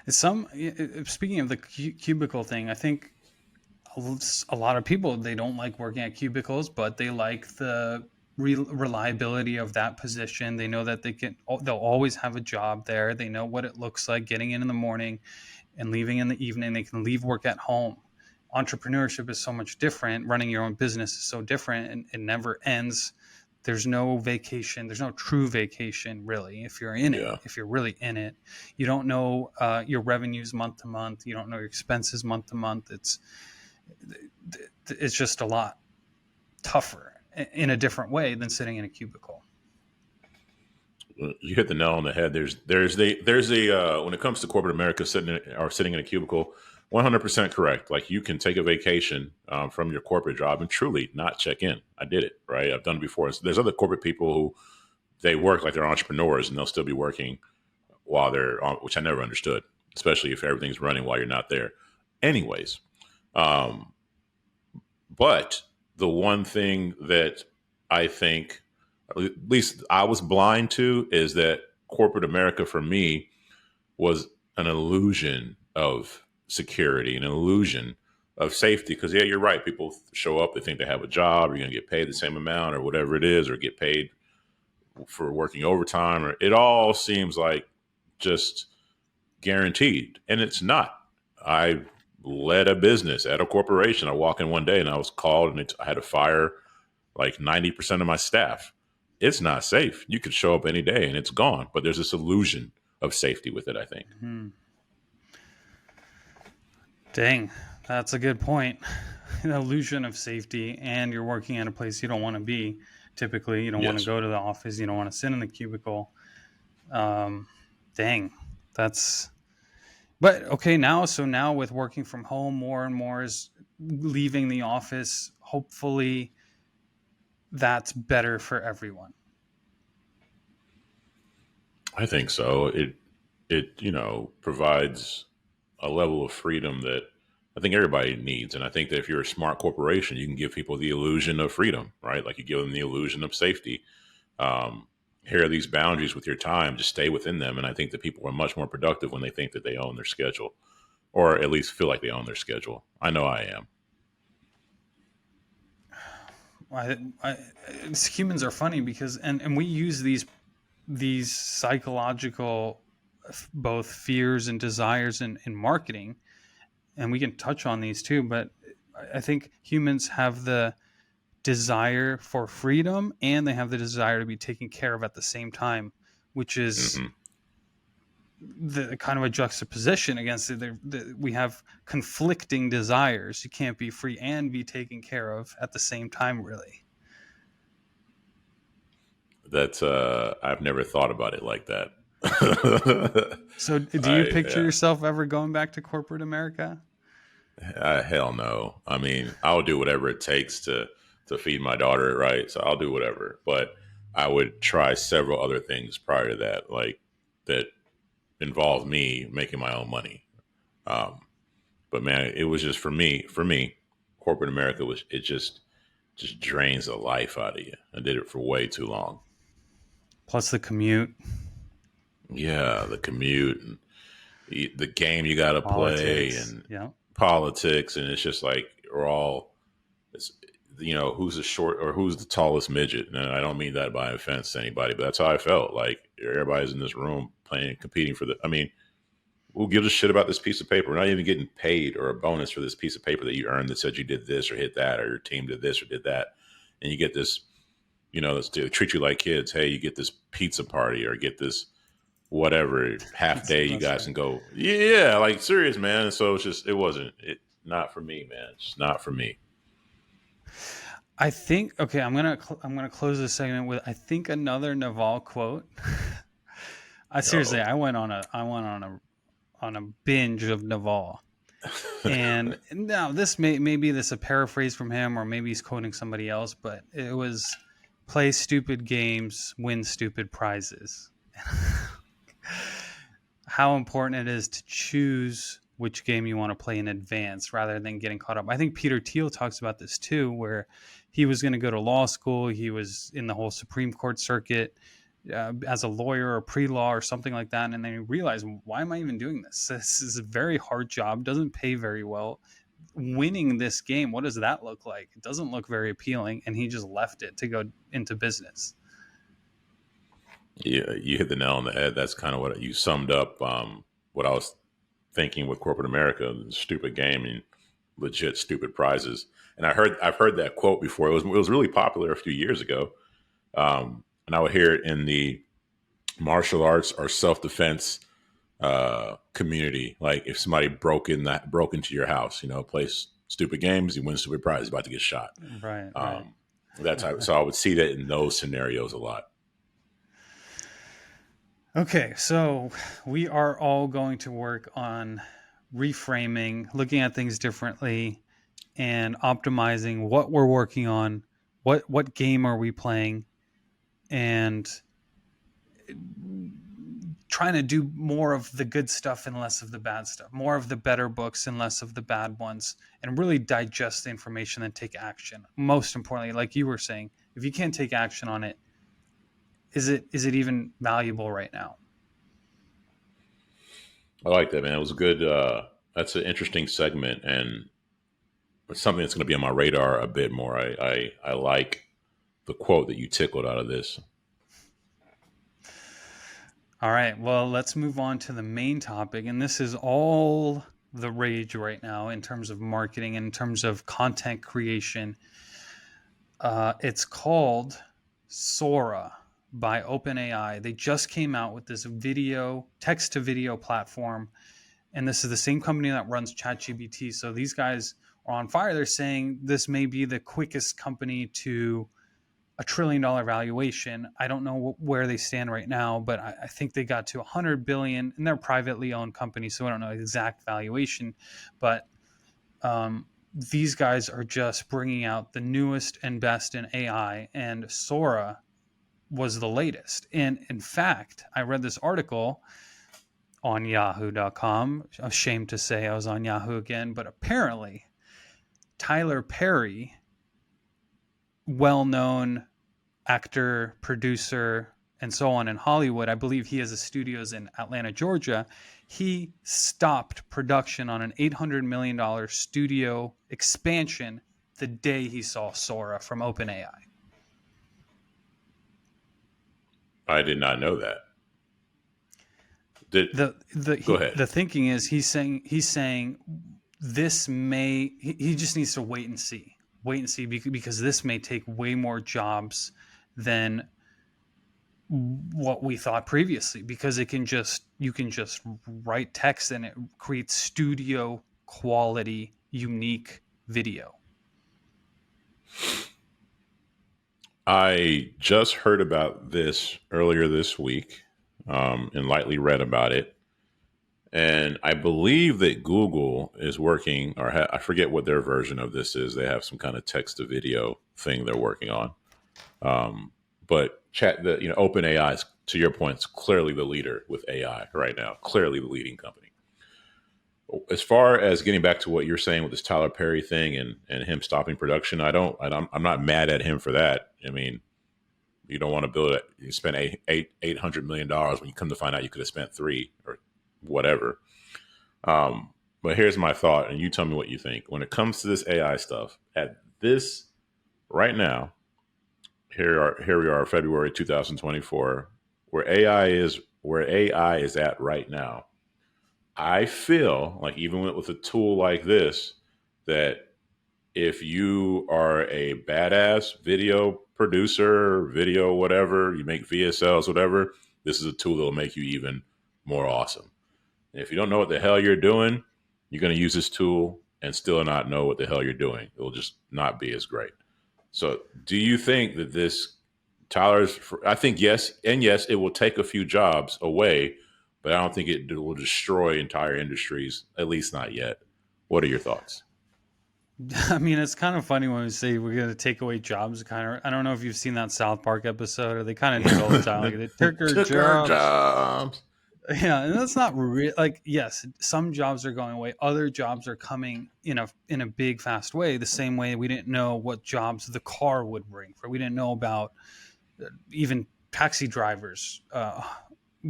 Some speaking of the cubicle thing, I think a lot of people, they don't like working at cubicles, but they like the reliability of that position. They know that they'll always have a job there. They know what it looks like getting in the morning and leaving in the evening. They can leave work at home. Entrepreneurship is so much different. Running your own business is so different, and it never ends. There's no vacation. There's no true vacation, really. If you're in it, Yeah. if you're really in it, you don't know your revenues month to month. You don't know your expenses month to month. It's just a lot tougher in a different way than sitting in a cubicle. You hit the nail on the head. There's when it comes to corporate America sitting in a cubicle, 100% correct. Like you can take a vacation from your corporate job and truly not check in. I did it, right? I've done it before. There's other corporate people who they work like they're entrepreneurs and they'll still be working while they're on, which I never understood, especially if everything's running while you're not there. Anyways, um, but the one thing that I think, at least I was blind to, is that corporate America for me was an illusion of security, an illusion of safety. Because, yeah, you're right. People show up, they think they have a job, or you're going to get paid the same amount, or whatever it is, or get paid for working overtime, or it all seems like just guaranteed. And it's not. I led a business at a corporation. I walk in one day and I was called and I had to fire like 90% of my staff. It's not safe. You could show up any day and it's gone, but there's this illusion of safety with it, I think. Hmm. Dang, that's a good point. An illusion of safety, and you're working at a place you don't want to be. Typically, you don't want to Yes. go to the office. You don't want to sit in the cubicle. Um, Dang, that's. But okay, now with working from home, more and more is leaving the office. Hopefully, that's better for everyone. I think so. It provides a level of freedom that I think everybody needs. And I think that if you're a smart corporation, you can give people the illusion of freedom, right? Like you give them the illusion of safety. Um, Here are these boundaries with your time, just stay within them. And I think that people are much more productive when they think that they own their schedule, or at least feel like they own their schedule. I know I am. I, Humans are funny because and we use these psychological both fears and desires in marketing, and we can touch on these too, but I think humans have the desire for freedom and they have the desire to be taken care of at the same time, which is Hmm. the kind of a juxtaposition against it. We have conflicting desires. You can't be free and be taken care of at the same time, really. That's I've never thought about it like that. So do you picture Yeah. yourself ever going back to corporate America? Hell no. I mean, I'll do whatever it takes to feed my daughter, right? So I'll do whatever. But I would try several other things prior to that, like that involved me making my own money. Um, but man, it was just for me, corporate America was it just drains the life out of you. I did it for way too long. Plus the commute, Yeah, the commute and the game you got to play politics. and Yeah. politics, and it's just like we're all it's, who's the short or who's the tallest midget. And I don't mean that by offense to anybody, but that's how I felt. Like everybody's in this room playing, competing for the. I mean, who gives a shit about this piece of paper? We're not even getting paid or a bonus for this piece of paper that you earned that said you did this or hit that or your team did this or did that, and you get this. They treat you like kids. Hey, you get this pizza party or get this whatever half Pizza day you bus guys ride. can go. Yeah, like serious man. And so it wasn't it not for me, man. It's not for me. I think okay. I'm gonna close this segment with I think another Naval quote. Seriously, Oh. I went on a binge of Naval, and now this maybe this a paraphrase from him, or maybe he's quoting somebody else, but it was play stupid games, win stupid prizes. How important it is to choose which game you want to play in advance rather than getting caught up. I think Peter Thiel talks about this too, where he was going to go to law school. He was in the whole Supreme Court circuit. as a lawyer or pre-law or something like that, and then you realize, why am I even doing this? This is a very hard job, doesn't pay very well. Winning this game, what does that look like? It doesn't look very appealing, and he just left it to go into business. Yeah, you hit the nail on the head. That's kind of what you summed up. What I was thinking with corporate America, stupid game and legit stupid prizes. And I've heard that quote before. It was really popular a few years ago, and I would hear it in the martial arts or self defense community. Like if somebody broke into your house, plays stupid games, you win stupid prize, about to get shot. Right, right. Um, so I would see that in those scenarios a lot. Okay, so we are all going to work on reframing, looking at things differently, and optimizing what we're working on. What game are we playing, and trying to do more of the good stuff and less of the bad stuff, more of the better books and less of the bad ones, and really digest the information and take action. Most importantly, like you were saying, if you can't take action on it, is it even valuable right now? I like that, man. It was a good. That's an interesting segment, and it's something that's going to be on my radar a bit more. I like the quote that you tickled out of this. All right, well, let's move on to the main topic. And this is all the rage right now in terms of marketing, in terms of content creation. It's called Sora by OpenAI. They just came out with this text to video platform. And this is the same company that runs ChatGPT. So these guys are on fire. They're saying this may be the quickest company to $1 trillion valuation. I don't know where they stand right now, but I think they got to 100 billion, and they're a privately owned company, so I don't know the exact valuation. But these guys are just bringing out the newest and best in AI, and Sora was the latest. And in fact, I read this article on yahoo.com. Ashamed to say I was on Yahoo again, but apparently Tyler Perry, well-known actor, producer, and so on in Hollywood. I believe he has a studios in Atlanta, Georgia. He stopped production on an $800 million studio expansion the day he saw Sora from OpenAI. I did not know that. Go ahead. The thinking is he's saying this may, he just needs to wait and see because this may take way more jobs than what we thought previously, because you can just write text and it creates studio quality, unique video. I just heard about this earlier this week, and lightly read about it. And I believe that Google is working, or I forget what their version of this is. They have some kind of text to video thing they're working on. But OpenAI is, to your point, is clearly the leader with AI right now. Clearly the leading company. As far as getting back to what you're saying with this Tyler Perry thing and him stopping production, I'm not mad at him for that. I mean, you don't want to build it. You spend $800 million when you come to find out you could have spent $3 or whatever. But here's my thought, and you tell me what you think. When it comes to this AI stuff, at this right now, here we are, February 2024, where AI is at right now. I feel like even with a tool like this, that if you are a badass video producer, video whatever, you make VSLs, whatever, this is a tool that will make you even more awesome. And if you don't know what the hell you're doing, you're going to use this tool and still not know what the hell you're doing. It will just not be as great. So do you think that I think yes, it will take a few jobs away, but I don't think it will destroy entire industries, at least not yet. What are your thoughts? I mean, it's kind of funny when we say we're going to take away jobs. I don't know if you've seen that South Park episode, or they kind of do it all the time. Like they took our jobs. Yeah, and that's not real. Like, yes, some jobs are going away. Other jobs are coming in a big, fast way. The same way we didn't know what jobs the car would bring. We didn't know about even taxi drivers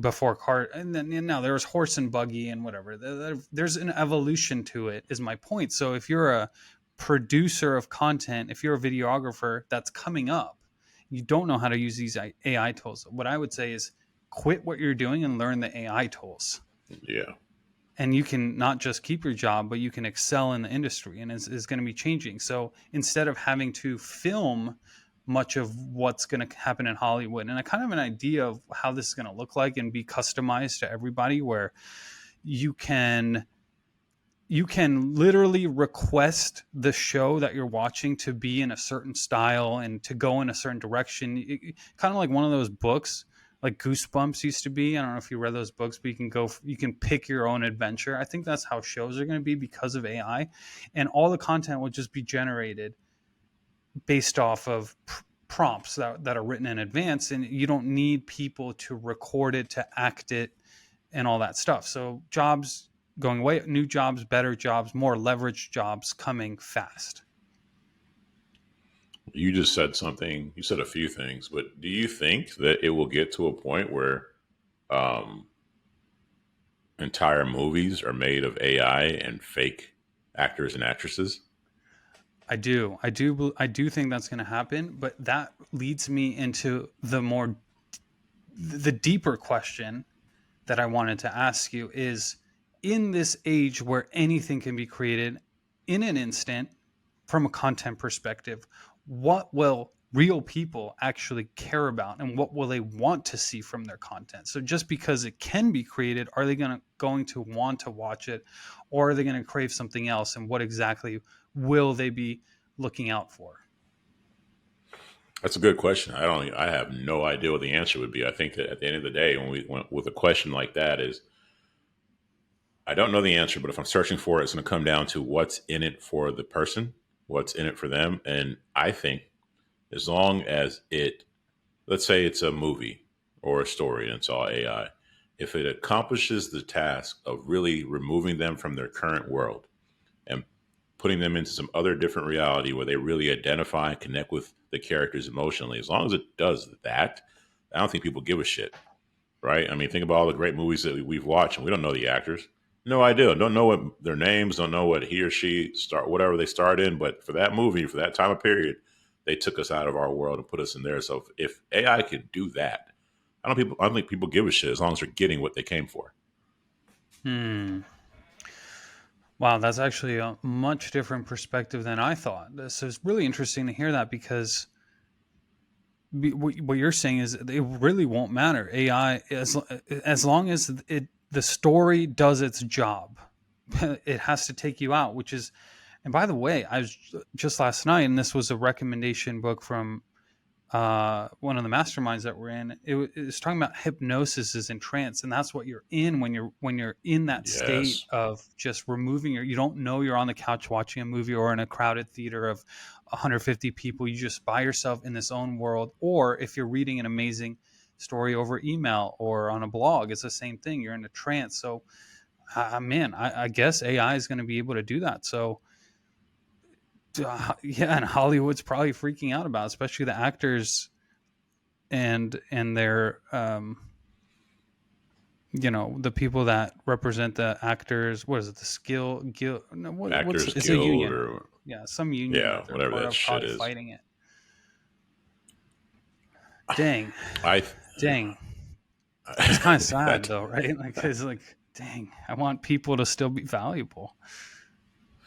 before car, and then now there was horse and buggy and whatever. There's an evolution to it, is my point. So if you're a producer of content, if you're a videographer that's coming up, you don't know how to use these AI tools. What I would say is quit what you're doing and learn the AI tools. Yeah. And you can not just keep your job, but you can excel in the industry, and is going to be changing. So instead of having to film much of what's going to happen in Hollywood, and I kind of have an idea of how this is going to look like and be customized to everybody, where you can literally request the show that you're watching to be in a certain style and to go in a certain direction. Kind of like one of those books like Goosebumps used to be. I don't know if you read those books, but you can pick your own adventure. I think that's how shows are going to be because of AI, and all the content will just be generated based off of prompts that are written in advance, and you don't need people to record it, to act it, and all that stuff. So jobs going away, new jobs, better jobs, more leveraged jobs coming fast. You just said something. You said a few things, but do you think that it will get to a point where um, entire movies are made of AI and fake actors and actresses? I do think that's going to happen, but that leads me into the deeper question that I wanted to ask you is, in this age where anything can be created in an instant from a content perspective, what will real people actually care about, and what will they want to see from their content? So just because it can be created, are they going to want to watch it, or are they going to crave something else? And what exactly will they be looking out for? That's a good question. I have no idea what the answer would be. I think that at the end of the day, when we went with a question like that, is I don't know the answer, but if I'm searching for it, it's going to come down to what's in it for the person, what's in it for them. And I think as long as let's say it's a movie or a story and it's all AI, if it accomplishes the task of really removing them from their current world and putting them into some other different reality where they really identify and connect with the characters emotionally, as long as it does that, I don't think people give a shit, right? I mean, think about all the great movies that we've watched and we don't know the actors. No idea. Don't know what their names, don't know what he or she whatever they starred in. But for that movie, for that time of period, they took us out of our world and put us in there. So if AI can do that, I don't think people give a shit as long as they're getting what they came for. Hmm. Wow, that's actually a much different perspective than I thought. This is really interesting to hear that, because what you're saying is it really won't matter. AI, as long as the story does its job, it has to take you out. Which is, and by the way, I was just last night, and this was a recommendation book from one of the masterminds that we're in. It was talking about hypnosis is in trance, and that's what you're in when you're in that state Yes. of just removing you don't know you're on the couch watching a movie or in a crowded theater of 150 people. You just by yourself in this own world. Or if you're reading an amazing story over email or on a blog, it's the same thing. You're in a trance. So man, I guess AI is going to be able to do that. So yeah, and Hollywood's probably freaking out about it, especially the actors and their the people that represent the actors. What is it? The skill guild? No, what's Actors it's a Guild union. or Yeah, some union yeah, that they're whatever part that of, shit probably is. fighting it. Dang, I dang. It's kind of sad that though, right? Like it's like, dang, I want people to still be valuable.